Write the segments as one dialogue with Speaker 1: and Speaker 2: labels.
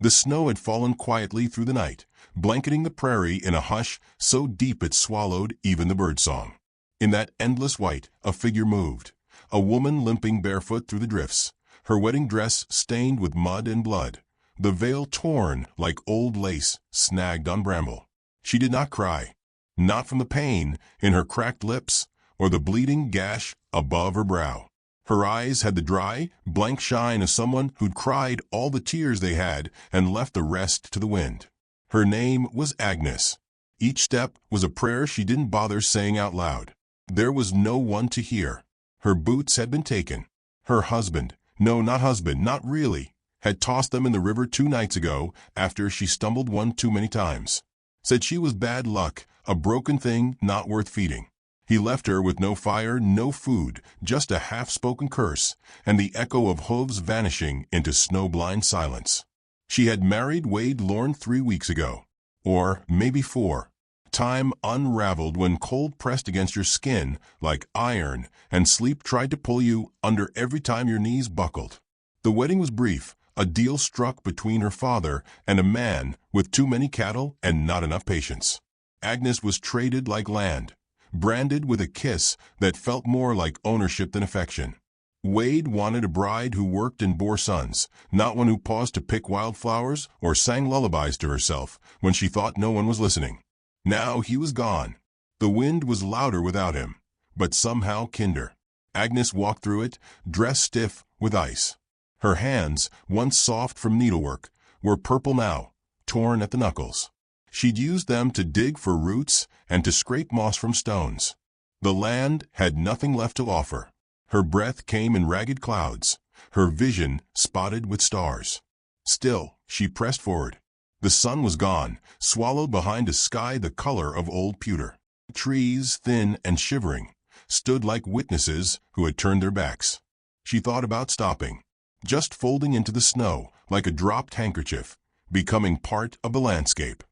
Speaker 1: The snow had fallen quietly through the night, blanketing the prairie in a hush so deep it swallowed even the birdsong. In that endless white, a figure moved, a woman limping barefoot through the drifts, her wedding dress stained with mud and blood, the veil torn like old lace snagged on bramble. She did not cry, not from the pain in her cracked lips or the bleeding gash above her brow. Her eyes had the dry, blank shine of someone who'd cried all the tears they had and left the rest to the wind. Her name was Agnes. Each step was a prayer she didn't bother saying out loud. There was no one to hear. Her boots had been taken. Her husband, no, not husband, not really, had tossed them in the river 2 nights ago after she stumbled one too many times. Said she was bad luck, a broken thing not worth feeding. He left her with no fire, no food, just a half-spoken curse, and the echo of hooves vanishing into snow-blind silence. She had married Wade Lorne 3 weeks ago. Or maybe 4. Time unraveled when cold pressed against your skin like iron, and sleep tried to pull you under every time your knees buckled. The wedding was brief, a deal struck between her father and a man with too many cattle and not enough patience. Agnes was traded like land, branded with a kiss that felt more like ownership than affection. Wade wanted a bride who worked and bore sons, not one who paused to pick wildflowers or sang lullabies to herself when she thought no one was listening. Now he was gone. The wind was louder without him, but somehow kinder. Agnes walked through it, dressed stiff with ice. Her hands, once soft from needlework, were purple now, torn at the knuckles. She'd used them to dig for roots and to scrape moss from stones. The land had nothing left to offer. Her breath came in ragged clouds, her vision spotted with stars. Still, she pressed forward. The sun was gone, swallowed behind a sky the color of old pewter. Trees, thin and shivering, stood like witnesses who had turned their backs. She thought about stopping, just folding into the snow like a dropped handkerchief, becoming part of the landscape.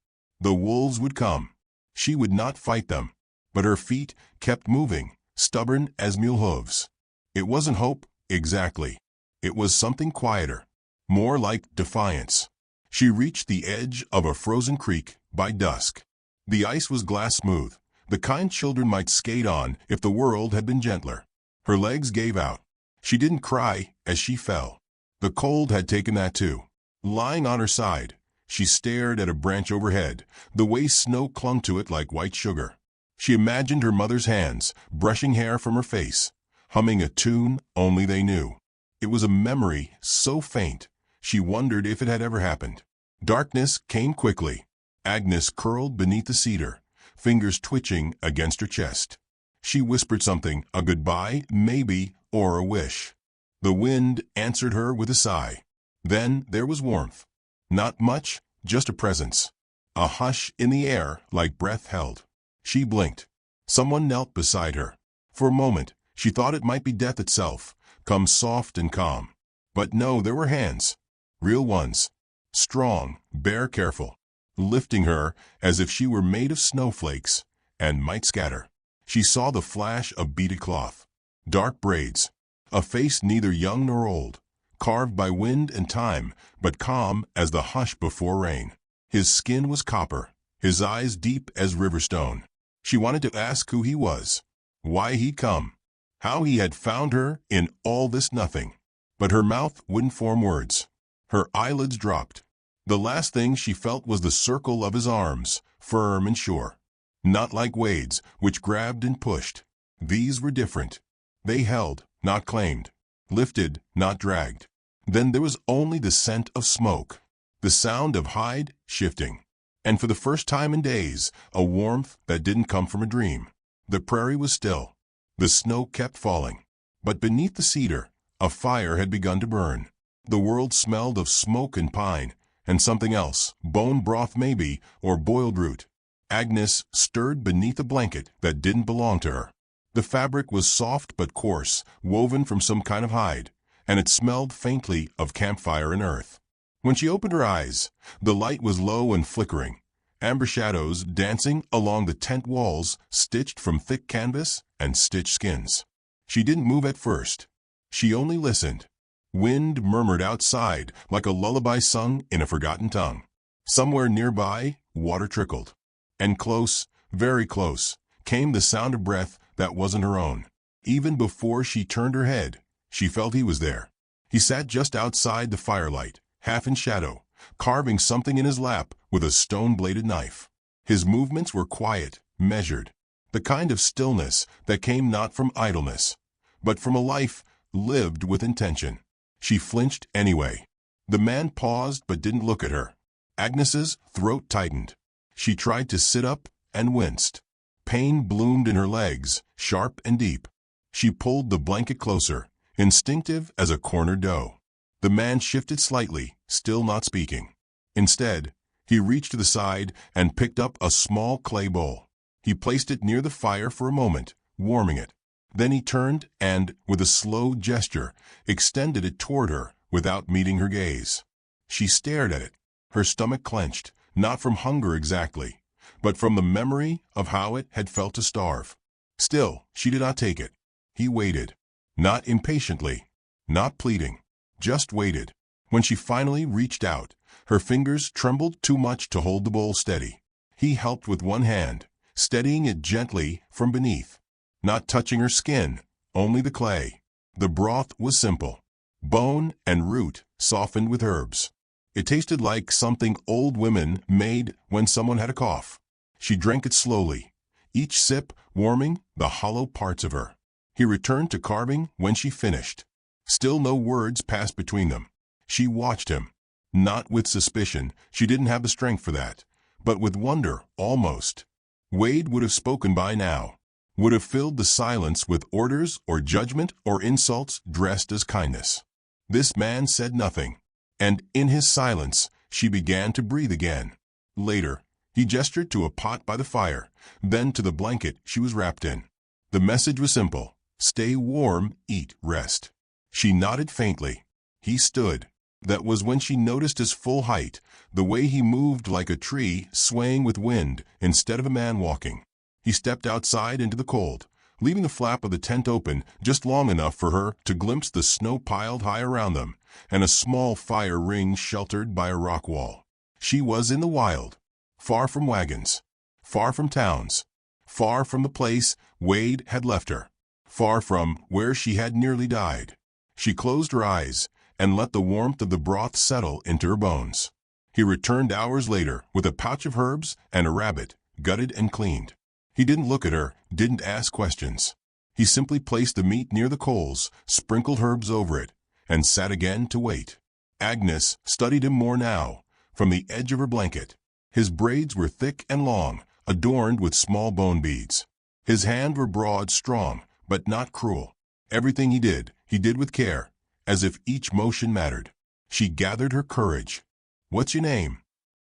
Speaker 1: The wolves would come. She would not fight them, but her feet kept moving, stubborn as mule hooves. It wasn't hope, exactly. It was something quieter, more like defiance. She reached the edge of a frozen creek by dusk. The ice was glass smooth, the kind children might skate on if the world had been gentler. Her legs gave out. She didn't cry as she fell. The cold had taken that too. Lying on her side, she stared at a branch overhead, the way snow clung to it like white sugar. She imagined her mother's hands, brushing hair from her face, humming a tune only they knew. It was a memory so faint, she wondered if it had ever happened. Darkness came quickly. Agnes curled beneath the cedar, fingers twitching against her chest. She whispered something, a goodbye, maybe, or a wish. The wind answered her with a sigh. Then there was warmth. Not much, just a presence. A hush in the air like breath held. She blinked. Someone knelt beside her. For a moment, she thought it might be death itself, come soft and calm. But no, there were hands. Real ones. Strong, bare, careful. Lifting her as if she were made of snowflakes and might scatter. She saw the flash of beaded cloth. Dark braids. A face neither young nor old. Carved by wind and time, but calm as the hush before rain. His skin was copper, his eyes deep as river stone. She wanted to ask who he was, why he'd come, how he had found her in all this nothing. But her mouth wouldn't form words. Her eyelids dropped. The last thing she felt was the circle of his arms, firm and sure. Not like Wade's, which grabbed and pushed. These were different. They held, not claimed. Lifted, not dragged. Then there was only the scent of smoke, the sound of hide shifting, and for the first time in days, a warmth that didn't come from a dream. The prairie was still. The snow kept falling. But beneath the cedar, a fire had begun to burn. The world smelled of smoke and pine, and something else, bone broth maybe, or boiled root. Agnes stirred beneath a blanket that didn't belong to her. The fabric was soft but coarse, woven from some kind of hide, and it smelled faintly of campfire and earth. When she opened her eyes, the light was low and flickering, amber shadows dancing along the tent walls stitched from thick canvas and stitched skins. She didn't move at first. She only listened. Wind murmured outside like a lullaby sung in a forgotten tongue. Somewhere nearby, water trickled. And close, very close, came the sound of breath that wasn't her own. Even before she turned her head, she felt he was there. He sat just outside the firelight, half in shadow, carving something in his lap with a stone-bladed knife. His movements were quiet, measured, the kind of stillness that came not from idleness, but from a life lived with intention. She flinched anyway. The man paused but didn't look at her. Agnes's throat tightened. She tried to sit up and winced. Pain bloomed in her legs, sharp and deep. She pulled the blanket closer, instinctive as a cornered doe. The man shifted slightly, still not speaking. Instead, he reached to the side and picked up a small clay bowl. He placed it near the fire for a moment, warming it. Then he turned and, with a slow gesture, extended it toward her without meeting her gaze. She stared at it, her stomach clenched, not from hunger exactly, but from the memory of how it had felt to starve. Still, she did not take it. He waited. Not impatiently, not pleading, just waited. When she finally reached out, her fingers trembled too much to hold the bowl steady. He helped with one hand, steadying it gently from beneath. Not touching her skin, only the clay. The broth was simple. Bone and root softened with herbs. It tasted like something old women made when someone had a cough. She drank it slowly, each sip warming the hollow parts of her. He returned to carving when she finished. Still no words passed between them. She watched him. Not with suspicion, she didn't have the strength for that, but with wonder, almost. Wade would have spoken by now, would have filled the silence with orders or judgment or insults dressed as kindness. This man said nothing, and in his silence, she began to breathe again. Later, he gestured to a pot by the fire, then to the blanket she was wrapped in. The message was simple: stay warm, eat, rest. She nodded faintly. He stood. That was when she noticed his full height, the way he moved like a tree swaying with wind instead of a man walking. He stepped outside into the cold, leaving the flap of the tent open just long enough for her to glimpse the snow piled high around them and a small fire ring sheltered by a rock wall. She was in the wild, far from wagons, far from towns, far from the place Wade had left her, far from where she had nearly died. She closed her eyes and let the warmth of the broth settle into her bones. He returned hours later with a pouch of herbs and a rabbit, gutted and cleaned. He didn't look at her, didn't ask questions. He simply placed the meat near the coals, sprinkled herbs over it, and sat again to wait. Agnes studied him more now, from the edge of her blanket. His braids were thick and long, adorned with small bone beads. His hands were broad, strong, but not cruel. Everything he did with care, as if each motion mattered. She gathered her courage. "What's your name?"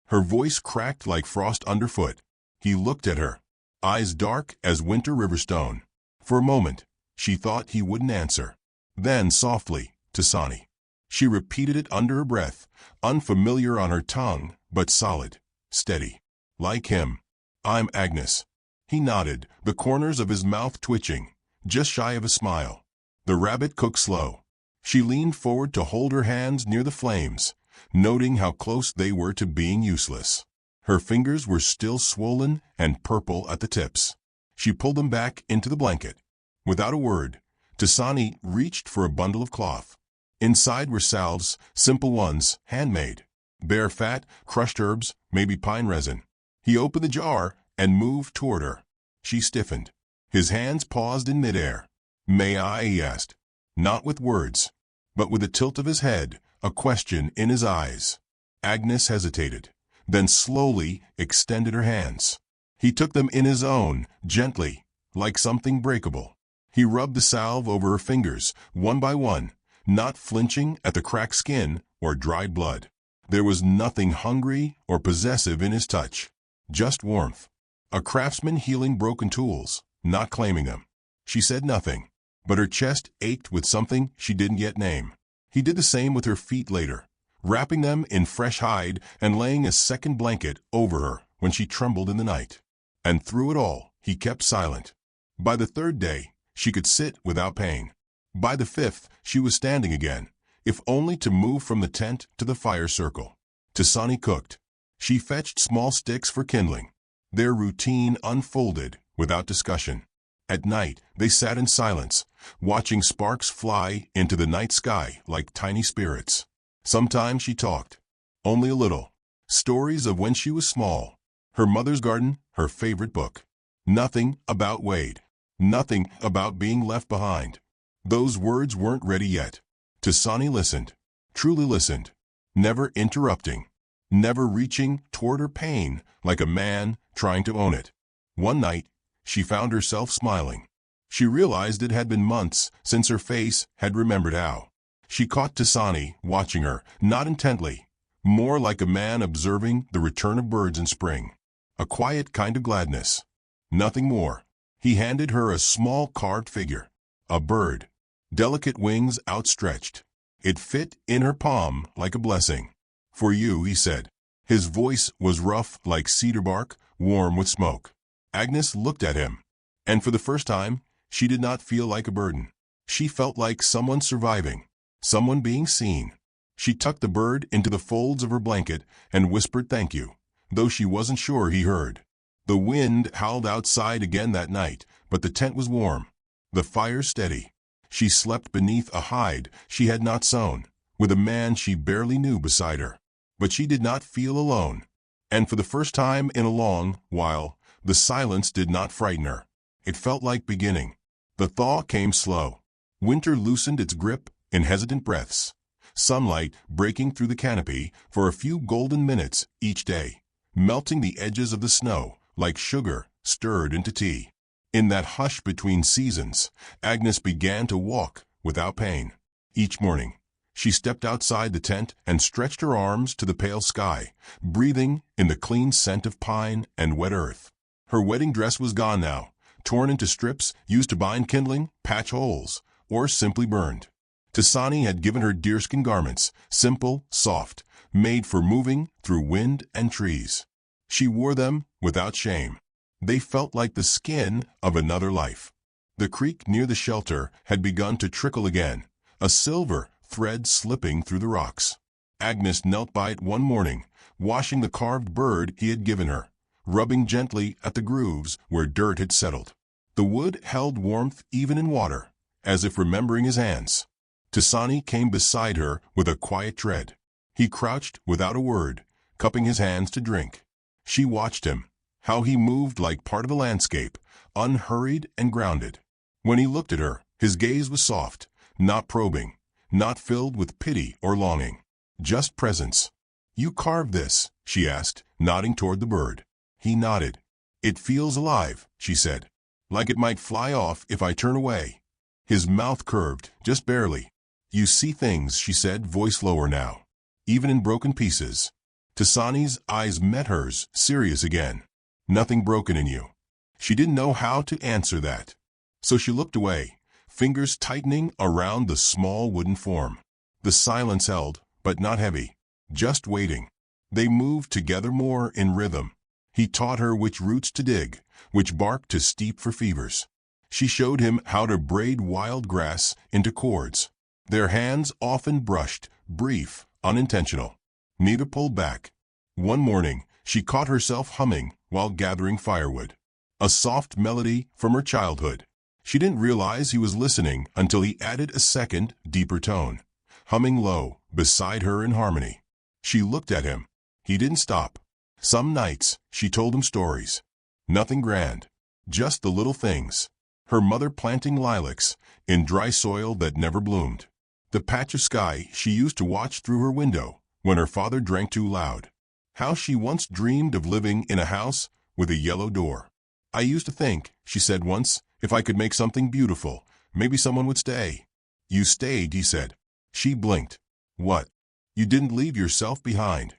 Speaker 1: Her voice cracked like frost underfoot. He looked at her, eyes dark as winter riverstone. For a moment, she thought he wouldn't answer. Then softly, "Tasani." She repeated it under her breath, unfamiliar on her tongue, but solid, steady. Like him. "I'm Agnes." He nodded, the corners of his mouth twitching, just shy of a smile. The rabbit cooked slow. She leaned forward to hold her hands near the flames, noting how close they were to being useless. Her fingers were still swollen and purple at the tips. She pulled them back into the blanket. Without a word, Tasani reached for a bundle of cloth. Inside were salves, simple ones, handmade. Bear fat, crushed herbs, maybe pine resin. He opened the jar and moved toward her. She stiffened. His hands paused in midair. "May I?" he asked. Not with words, but with a tilt of his head, a question in his eyes. Agnes hesitated, then slowly extended her hands. He took them in his own, gently, like something breakable. He rubbed the salve over her fingers, one by one, not flinching at the cracked skin or dried blood. There was nothing hungry or possessive in his touch, just warmth. A craftsman healing broken tools, not claiming them. She said nothing, but her chest ached with something she didn't yet name. He did the same with her feet later, wrapping them in fresh hide and laying a second blanket over her when she trembled in the night. And through it all, he kept silent. By the third day, she could sit without pain. By the fifth, she was standing again, if only to move from the tent to the fire circle. Tasani cooked. She fetched small sticks for kindling. Their routine unfolded without discussion. At night, they sat in silence, watching sparks fly into the night sky like tiny spirits. Sometimes she talked. Only a little. Stories of when she was small. Her mother's garden, her favorite book. Nothing about Wade. Nothing about being left behind. Those words weren't ready yet. Tasani listened. Truly listened. Never interrupting. Never reaching toward her pain like a man trying to own it. One night, she found herself smiling. She realized it had been months since her face had remembered how. She caught Tasani watching her, not intently, more like a man observing the return of birds in spring. A quiet kind of gladness. Nothing more. He handed her a small carved figure. A bird. Delicate wings outstretched. It fit in her palm like a blessing. For you, he said. His voice was rough like cedar bark, warm with smoke. Agnes looked at him, and for the first time, she did not feel like a burden. She felt like someone surviving, someone being seen. She tucked the bird into the folds of her blanket and whispered thank you, though she wasn't sure he heard. The wind howled outside again that night, but the tent was warm, the fire steady. She slept beneath a hide she had not sewn, with a man she barely knew beside her. But she did not feel alone, and for the first time in a long while, the silence did not frighten her. It felt like beginning. The thaw came slow. Winter loosened its grip in hesitant breaths. Sunlight breaking through the canopy for a few golden minutes each day, melting the edges of the snow like sugar stirred into tea. In that hush between seasons, Agnes began to walk without pain. Each morning, she stepped outside the tent and stretched her arms to the pale sky, breathing in the clean scent of pine and wet earth. Her wedding dress was gone now, torn into strips used to bind kindling, patch holes, or simply burned. Tasani had given her deerskin garments, simple, soft, made for moving through wind and trees. She wore them without shame. They felt like the skin of another life. The creek near the shelter had begun to trickle again, a silver thread slipping through the rocks. Agnes knelt by it one morning, washing the carved bird he had given her, rubbing gently at the grooves where dirt had settled. The wood held warmth even in water, as if remembering his hands. Tasani came beside her with a quiet tread. He crouched without a word, cupping his hands to drink. She watched him, how he moved like part of a landscape, unhurried and grounded. When he looked at her, his gaze was soft, not probing, not filled with pity or longing, just presence. "You carved this?" she asked, nodding toward the bird. He nodded. "It feels alive," she said, "like it might fly off if I turn away." His mouth curved, just barely. "You see things," she said, voice lower now, "even in broken pieces." Tasani's eyes met hers, serious again. "Nothing broken in you." She didn't know how to answer that. So she looked away, fingers tightening around the small wooden form. The silence held, but not heavy, just waiting. They moved together more in rhythm. He taught her which roots to dig, which bark to steep for fevers. She showed him how to braid wild grass into cords. Their hands often brushed, brief, unintentional. Neither pulled back. One morning, she caught herself humming while gathering firewood. A soft melody from her childhood. She didn't realize he was listening until he added a second, deeper tone, humming low, beside her in harmony. She looked at him. He didn't stop. Some nights, she told him stories. Nothing grand, just the little things. Her mother planting lilacs in dry soil that never bloomed. The patch of sky she used to watch through her window when her father drank too loud. How she once dreamed of living in a house with a yellow door. "I used to think," she said once, "if I could make something beautiful, maybe someone would stay." "You stayed," he said. She blinked. "What?" "You didn't leave yourself behind."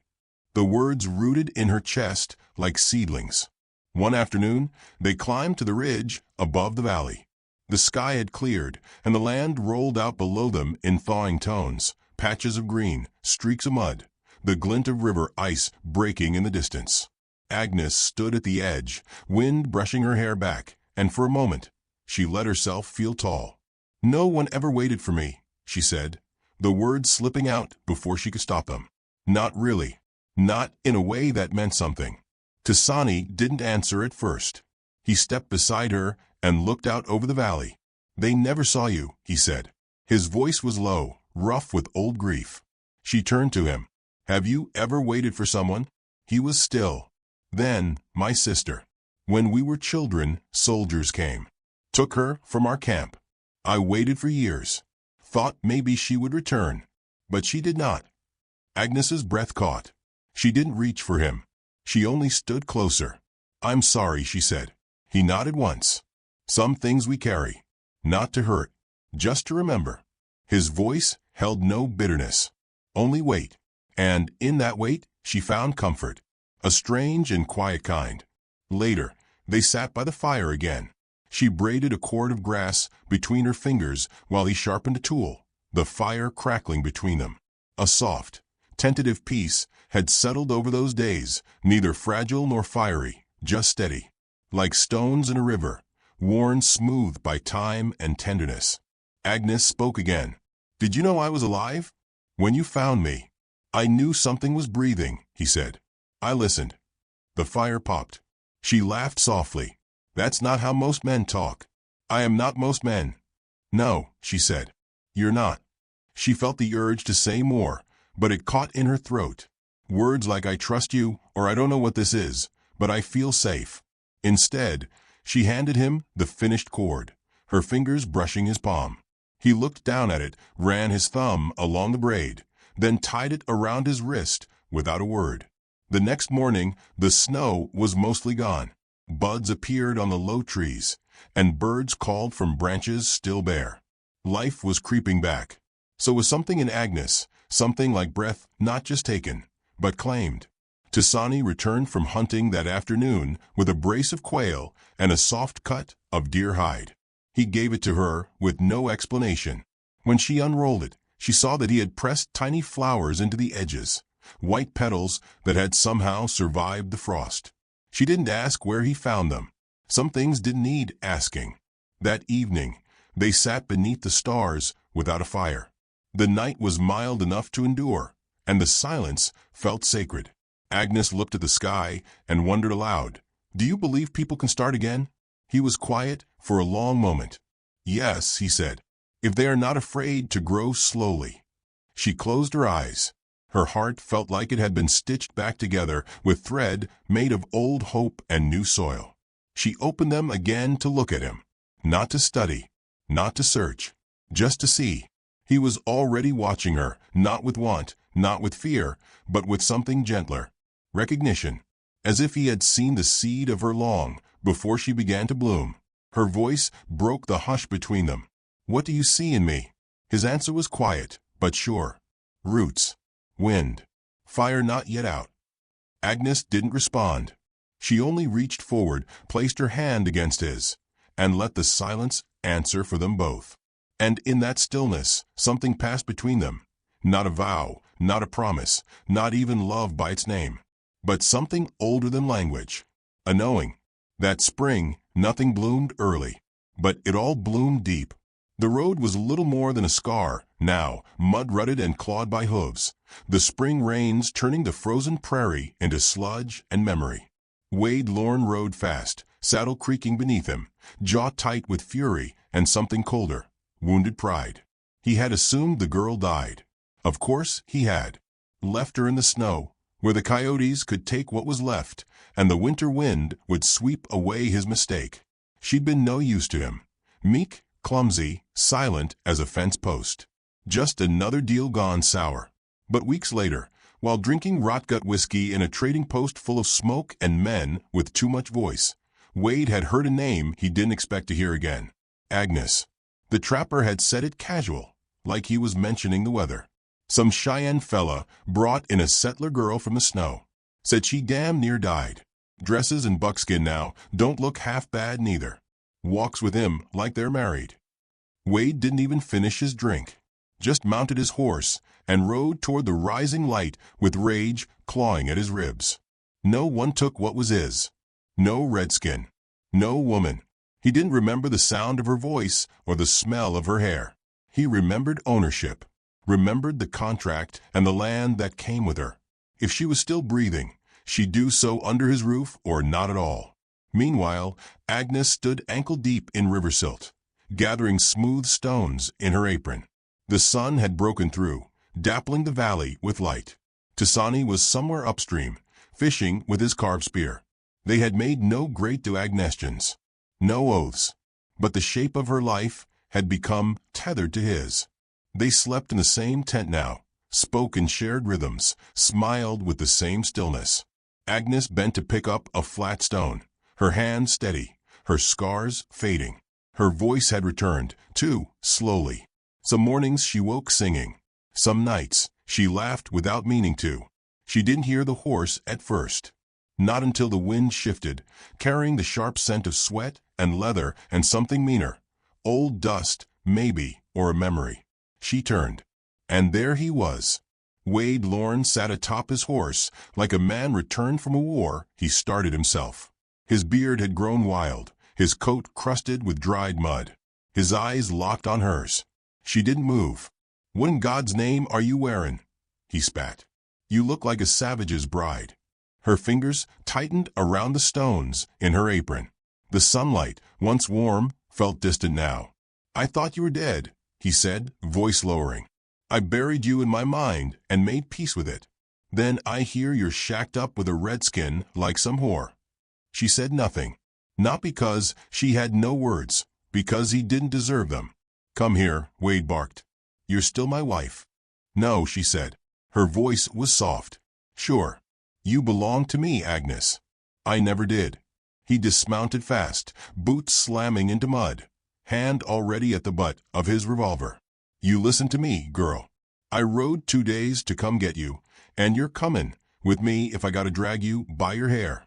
Speaker 1: The words rooted in her chest like seedlings. One afternoon, they climbed to the ridge above the valley. The sky had cleared, and the land rolled out below them in thawing tones, patches of green, streaks of mud, the glint of river ice breaking in the distance. Agnes stood at the edge, wind brushing her hair back, and for a moment, she let herself feel tall. "No one ever waited for me," she said, the words slipping out before she could stop them. Not really. Not in a way that meant something. Tasani didn't answer at first. He stepped beside her and looked out over the valley. "They never saw you," he said. His voice was low, rough with old grief. She turned to him. "Have you ever waited for someone?" He was still. "Then, my sister. When we were children, soldiers came. Took her from our camp. I waited for years. Thought maybe she would return. But she did not." Agnes's breath caught. She didn't reach for him. She only stood closer. "I'm sorry," she said. He nodded once. "Some things we carry. Not to hurt. Just to remember." His voice held no bitterness. Only weight. And in that weight, she found comfort. A strange and quiet kind. Later, they sat by the fire again. She braided a cord of grass between her fingers while he sharpened a tool, the fire crackling between them. A soft, tentative peace had settled over those days, neither fragile nor fiery, just steady. Like stones in a river, worn smooth by time and tenderness. Agnes spoke again. "Did you know I was alive? When you found me, I knew something was breathing," he said. I listened. The fire popped. She laughed softly. "That's not how most men talk. I am not most men." "No," she said. "You're not." She felt the urge to say more, but it caught in her throat. Words like "I trust you," or "I don't know what this is, but I feel safe." Instead, she handed him the finished cord, her fingers brushing his palm. He looked down at it, ran his thumb along the braid, then tied it around his wrist without a word. The next morning, the snow was mostly gone. Buds appeared on the low trees, and birds called from branches still bare. Life was creeping back. So was something in Agnes, something like breath not just taken, but claimed. Tasani returned from hunting that afternoon with a brace of quail and a soft cut of deer hide. He gave it to her with no explanation. When she unrolled it, she saw that he had pressed tiny flowers into the edges, white petals that had somehow survived the frost. She didn't ask where he found them. Some things didn't need asking. That evening, they sat beneath the stars without a fire. The night was mild enough to endure, and the silence felt sacred. Agnes looked at the sky and wondered aloud, "Do you believe people can start again?" He was quiet for a long moment. "Yes," he said, "if they are not afraid to grow slowly." She closed her eyes. Her heart felt like it had been stitched back together with thread made of old hope and new soil. She opened them again to look at him, not to study, not to search, just to see. He was already watching her, not with want, not with fear, but with something gentler. Recognition, as if he had seen the seed of her long before she began to bloom. Her voice broke the hush between them. "What do you see in me?" His answer was quiet, but sure. "Roots. Wind. Fire not yet out." Agnes didn't respond. She only reached forward, placed her hand against his, and let the silence answer for them both. And in that stillness, something passed between them. Not a vow, not a promise, not even love by its name, but something older than language. A knowing. That spring, nothing bloomed early, but it all bloomed deep. The road was little more than a scar, now, mud-rutted and clawed by hooves, the spring rains turning the frozen prairie into sludge and memory. Wade Lorne rode fast, saddle creaking beneath him, jaw tight with fury and something colder, wounded pride. He had assumed the girl died. Of course he had. Left her in the snow, where the coyotes could take what was left, and the winter wind would sweep away his mistake. She'd been no use to him. Meek, clumsy, silent as a fence post. Just another deal gone sour. But weeks later, while drinking rot-gut whiskey in a trading post full of smoke and men with too much voice, Wade had heard a name he didn't expect to hear again. Agnes. The trapper had said it casual, like he was mentioning the weather. Some Cheyenne fella brought in a settler girl from the snow. Said she damn near died. Dresses and buckskin now, don't look half bad neither. Walks with him like they're married. Wade didn't even finish his drink. Just mounted his horse and rode toward the rising light with rage clawing at his ribs. No one took what was his. No redskin. No woman. He didn't remember the sound of her voice or the smell of her hair. He remembered ownership. remembered the contract and the land that came with her. If she was still breathing, she'd do so under his roof or not at all. Meanwhile, Agnes stood ankle-deep in river silt, gathering smooth stones in her apron. The sun had broken through, dappling the valley with light. Tisani was somewhere upstream, fishing with his carved spear. They had made no great duagnestions, no oaths, but the shape of her life had become tethered to his. They slept in the same tent now, spoke in shared rhythms, smiled with the same stillness. Agnes bent to pick up a flat stone, her hand steady, her scars fading. Her voice had returned, too, slowly. Some mornings she woke singing. Some nights she laughed without meaning to. She didn't hear the horse at first. Not until the wind shifted, carrying the sharp scent of sweat and leather and something meaner. Old dust, maybe, or a memory. She turned. And there he was. Wade Lorne sat atop his horse, like a man returned from a war he started himself. His beard had grown wild, his coat crusted with dried mud. His eyes locked on hers. She didn't move. "What in God's name are you wearin'?" he spat. "You look like a savage's bride." Her fingers tightened around the stones in her apron. The sunlight, once warm, felt distant now. "I thought you were dead," he said, voice lowering. "I buried you in my mind and made peace with it. Then I hear you're shacked up with a redskin like some whore." She said nothing, not because she had no words, because he didn't deserve them. "Come here," Wade barked. "You're still my wife." "No," she said. Her voice was soft. "Sure. You belong to me, Agnes." "I never did." He dismounted fast, boots slamming into mud, hand already at the butt of his revolver. "You listen to me, girl. I rode 2 days to come get you, and you're comin' with me if I gotta drag you by your hair."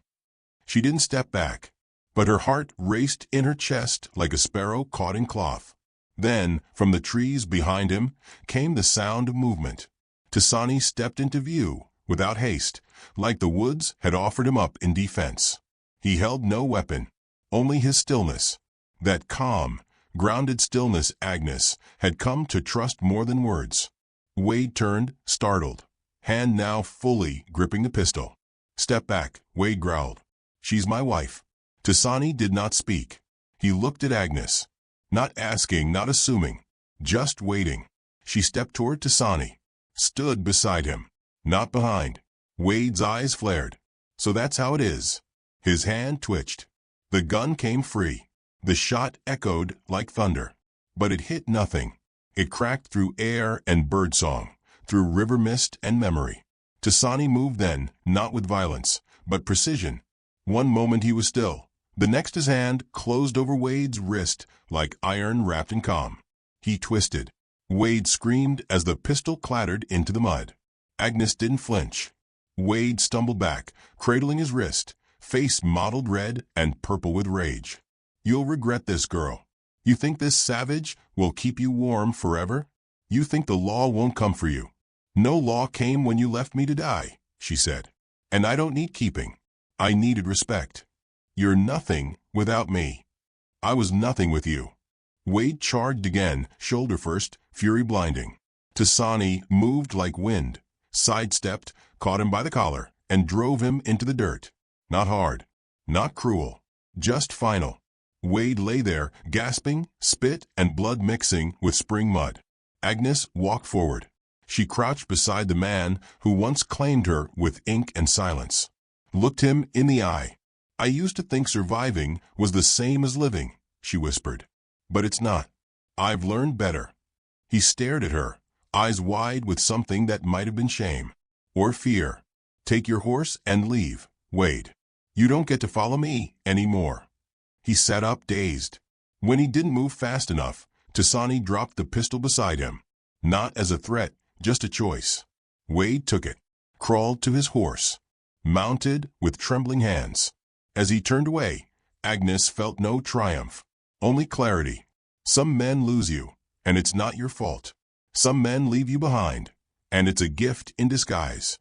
Speaker 1: She didn't step back, but her heart raced in her chest like a sparrow caught in cloth. Then, from the trees behind him, came the sound of movement. Tisani stepped into view, without haste, like the woods had offered him up in defense. He held no weapon, only his stillness. That calm, grounded stillness Agnes had come to trust more than words. Wade turned, startled, hand now fully gripping the pistol. "Step back," Wade growled. "She's my wife." Tisani did not speak. He looked at Agnes. Not asking, not assuming, just waiting. She stepped toward Tisani, stood beside him, not behind. Wade's eyes flared. "So that's how it is." His hand twitched. The gun came free. The shot echoed like thunder. But it hit nothing. It cracked through air and birdsong, through river mist and memory. Tisani moved then, not with violence, but precision. One moment he was still. The next his hand closed over Wade's wrist like iron wrapped in calm. He twisted. Wade screamed as the pistol clattered into the mud. Agnes didn't flinch. Wade stumbled back, cradling his wrist, face mottled red and purple with rage. "You'll regret this, girl. You think this savage will keep you warm forever? You think the law won't come for you. No law came when you left me to die," she said. "And I don't need keeping. I needed respect. You're nothing without me. I was nothing with you." Wade charged again, shoulder first, fury blinding. Tisani moved like wind, sidestepped, caught him by the collar, and drove him into the dirt. Not hard, not cruel, just final. Wade lay there, gasping, spit and blood mixing with spring mud. Agnes walked forward. She crouched beside the man who once claimed her with ink and silence. Looked him in the eye. "I used to think surviving was the same as living," she whispered. "But it's not. I've learned better." He stared at her, eyes wide with something that might have been shame. Or fear. "Take your horse and leave, Wade. You don't get to follow me anymore." He sat up, dazed. When he didn't move fast enough, Tisani dropped the pistol beside him. Not as a threat, just a choice. Wade took it, crawled to his horse, mounted with trembling hands. As he turned away, Agnes felt no triumph, only clarity. Some men lose you, and it's not your fault. Some men leave you behind, and it's a gift in disguise.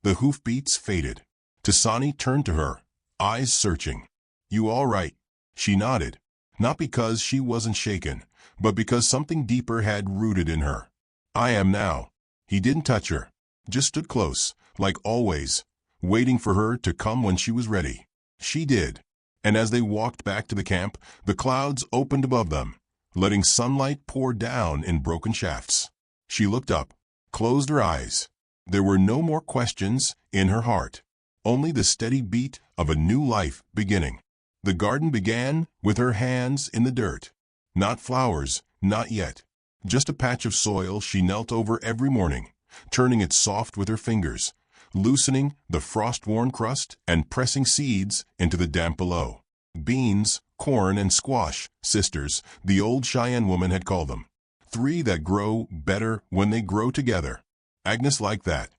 Speaker 1: The hoofbeats faded. Tisani turned to her, eyes searching. "You all right?" She nodded, not because she wasn't shaken, but because something deeper had rooted in her. I am now. He didn't touch her, just stood close, like always, waiting for her to come when she was ready. She did. And as they walked back to the camp, the clouds opened above them, letting sunlight pour down in broken shafts. She looked up, closed her eyes. There were no more questions in her heart, only the steady beat of a new life beginning. The garden began with her hands in the dirt. Not flowers, not yet. Just a patch of soil she knelt over every morning, turning it soft with her fingers, loosening the frost-worn crust and pressing seeds into the damp below. Beans, corn, and squash, sisters, the old Cheyenne woman had called them. 3 that grow better when they grow together. Agnes liked that.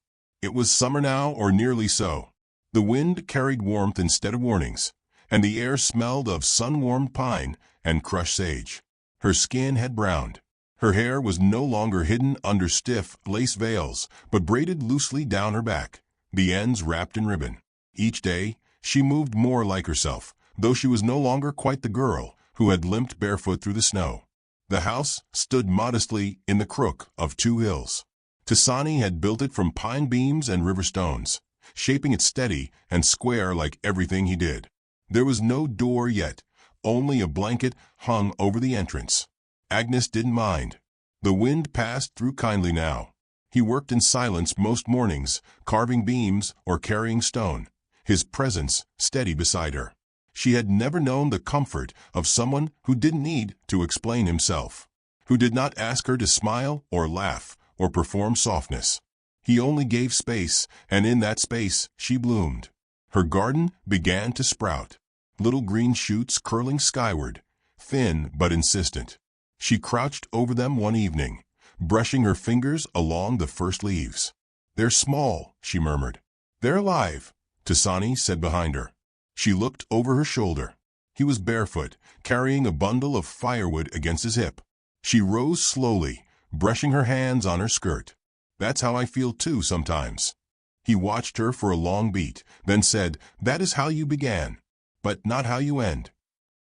Speaker 1: It was summer now, or nearly so. The wind carried warmth instead of warnings, and the air smelled of sun-warmed pine and crushed sage. Her skin had browned. Her hair was no longer hidden under stiff lace veils, but braided loosely down her back, the ends wrapped in ribbon. Each day, she moved more like herself, though she was no longer quite the girl who had limped barefoot through the snow. The house stood modestly in the crook of 2 hills. Tisani had built it from pine beams and river stones, shaping it steady and square like everything he did. There was no door yet, only a blanket hung over the entrance. Agnes didn't mind. The wind passed through kindly now. He worked in silence most mornings, carving beams or carrying stone, his presence steady beside her. She had never known the comfort of someone who didn't need to explain himself, who did not ask her to smile or laugh or perform softness. He only gave space, and in that space she bloomed. Her garden began to sprout, little green shoots curling skyward, thin but insistent. She crouched over them one evening, brushing her fingers along the first leaves. "They're small," she murmured. "They're alive," Tisani said behind her. She looked over her shoulder. He was barefoot, carrying a bundle of firewood against his hip. She rose slowly, brushing her hands on her skirt. "That's how I feel too sometimes." He watched her for a long beat, then said, "That is how you began, but not how you end."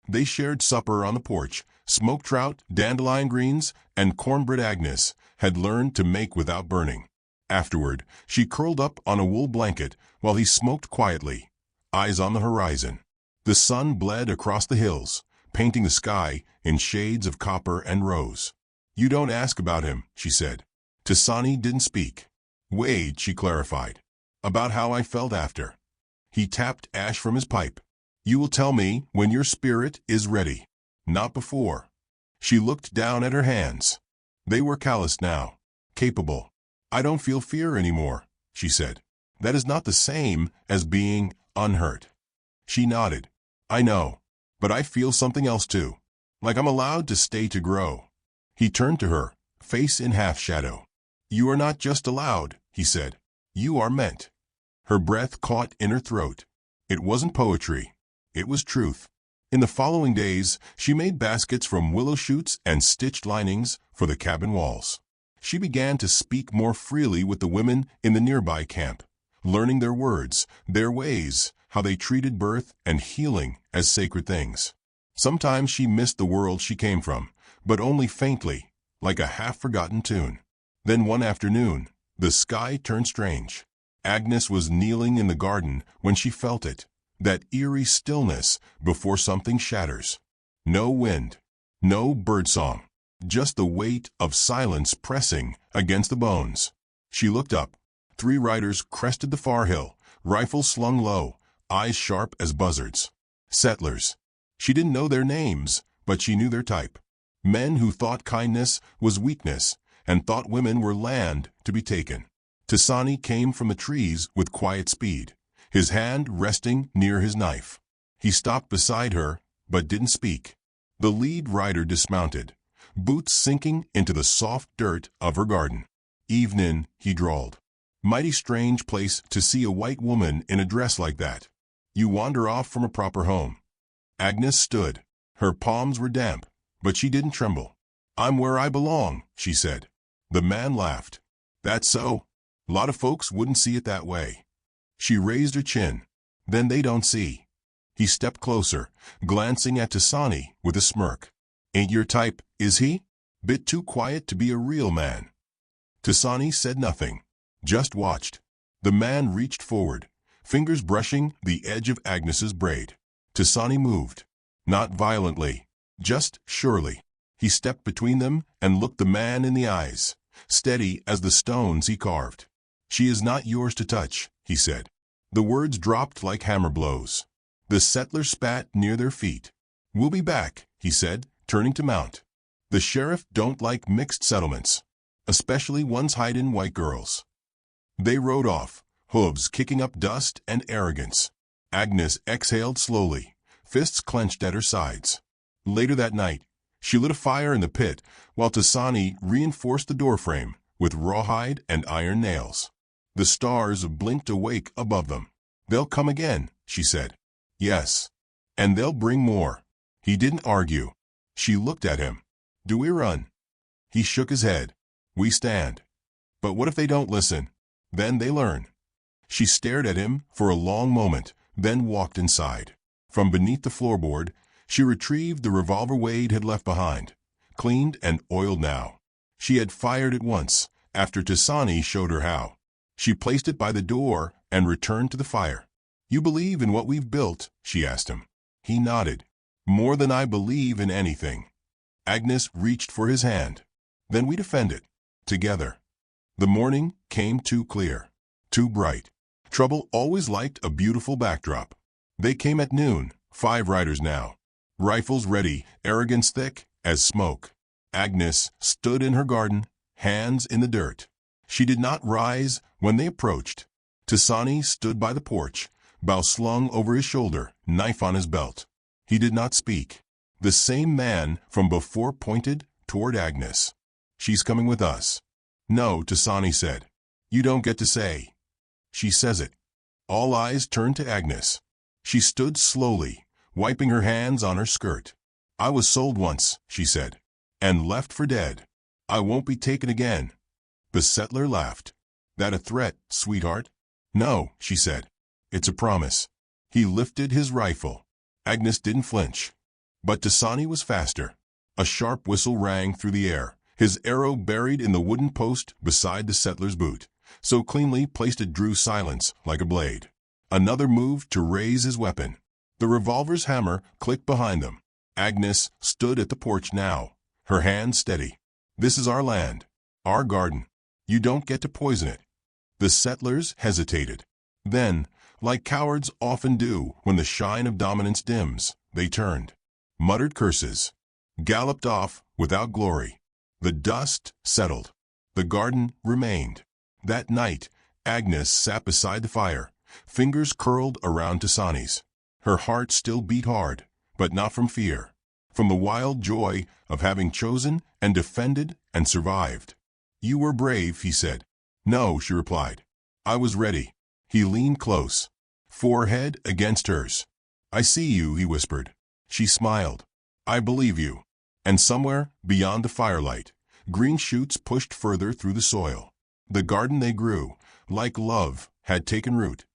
Speaker 1: They shared supper on the porch, smoked trout, dandelion greens, and cornbread Agnes had learned to make without burning. Afterward, she curled up on a wool blanket while he smoked quietly, eyes on the horizon. The sun bled across the hills, painting the sky in shades of copper and rose. "You don't ask about him," she said. Tisani didn't speak. "Wade," she clarified, "about how I felt after." He tapped ash from his pipe. "You will tell me when your spirit is ready, not before." She looked down at her hands. They were calloused now, capable. "I don't feel fear anymore," she said. "That is not the same as being unhurt." She nodded. "I know, but I feel something else too, like I'm allowed to stay to grow." He turned to her, face in half shadow. "You are not just allowed," he said. "You are meant." Her breath caught in her throat. It wasn't poetry. It was truth. In the following days, she made baskets from willow shoots and stitched linings for the cabin walls. She began to speak more freely with the women in the nearby camp, learning their words, their ways, how they treated birth and healing as sacred things. Sometimes she missed the world she came from, but only faintly, like a half-forgotten tune. Then one afternoon, the sky turned strange. Agnes was kneeling in the garden when she felt it, that eerie stillness before something shatters. No wind, no birdsong, just the weight of silence pressing against the bones. She looked up. 3 riders crested the far hill, rifles slung low, eyes sharp as buzzards. Settlers. She didn't know their names, but she knew their type. Men who thought kindness was weakness and thought women were land to be taken. Tisani came from the trees with quiet speed, his hand resting near his knife. He stopped beside her, but didn't speak. The lead rider dismounted, boots sinking into the soft dirt of her garden. "Evenin'," he drawled. "Mighty strange place to see a white woman in a dress like that. You wander off from a proper home." Agnes stood. Her palms were damp, but she didn't tremble. "I'm where I belong," she said. The man laughed. "That's so. A lot of folks wouldn't see it that way." She raised her chin. "Then they don't see." He stepped closer, glancing at Tisani with a smirk. "Ain't your type, is he? Bit too quiet to be a real man." Tasani said nothing, just watched. The man reached forward, fingers brushing the edge of Agnes's braid. Tasani moved, not violently, just surely. He stepped between them and looked the man in the eyes, steady as the stones he carved. "She is not yours to touch," he said. The words dropped like hammer blows. The settlers spat near their feet. "We'll be back," he said, turning to mount. "The sheriff don't like mixed settlements, especially ones hiding white girls." They rode off, hooves kicking up dust and arrogance. Agnes exhaled slowly, fists clenched at her sides. Later that night, she lit a fire in the pit while Tasani reinforced the doorframe with rawhide and iron nails. The stars blinked awake above them. "They'll come again," she said. "Yes. And they'll bring more." He didn't argue. She looked at him. "Do we run?" He shook his head. "We stand." "But what if they don't listen? Then they learn." She stared at him for a long moment, then walked inside. From beneath the floorboard, she retrieved the revolver Wade had left behind, cleaned and oiled now. She had fired it once, after Tasani showed her how. She placed it by the door and returned to the fire. "You believe in what we've built?" she asked him. He nodded. "More than I believe in anything." Agnes reached for his hand. "Then we defend it. Together." The morning came too clear, too bright. Trouble always liked a beautiful backdrop. They came at noon, 5 riders now. Rifles ready, arrogance thick as smoke. Agnes stood in her garden, hands in the dirt. She did not rise when they approached. Tasani stood by the porch, bow slung over his shoulder, knife on his belt. He did not speak. The same man from before pointed toward Agnes. "She's coming with us." "No," Tasani said. "You don't get to say." "She says it." All eyes turned to Agnes. She stood slowly, wiping her hands on her skirt. "I was sold once," she said, "and left for dead. I won't be taken again." The settler laughed. "That a threat, sweetheart?" "No," she said. "It's a promise." He lifted his rifle. Agnes didn't flinch. But Tasani was faster. A sharp whistle rang through the air, his arrow buried in the wooden post beside the settler's boot. So cleanly placed it drew silence like a blade. Another moved to raise his weapon. The revolver's hammer clicked behind them. Agnes stood at the porch now, her hand steady. "This is our land, our garden. You don't get to poison it." The settlers hesitated. Then, like cowards often do when the shine of dominance dims, they turned, muttered curses, galloped off without glory. The dust settled. The garden remained. That night, Agnes sat beside the fire, fingers curled around Tasani's. Her heart still beat hard, but not from fear, from the wild joy of having chosen and defended and survived. "You were brave," he said. "No," she replied. "I was ready." He leaned close, forehead against hers. "I see you," he whispered. She smiled. "I believe you." And somewhere beyond the firelight, green shoots pushed further through the soil. The garden they grew, like love, had taken root.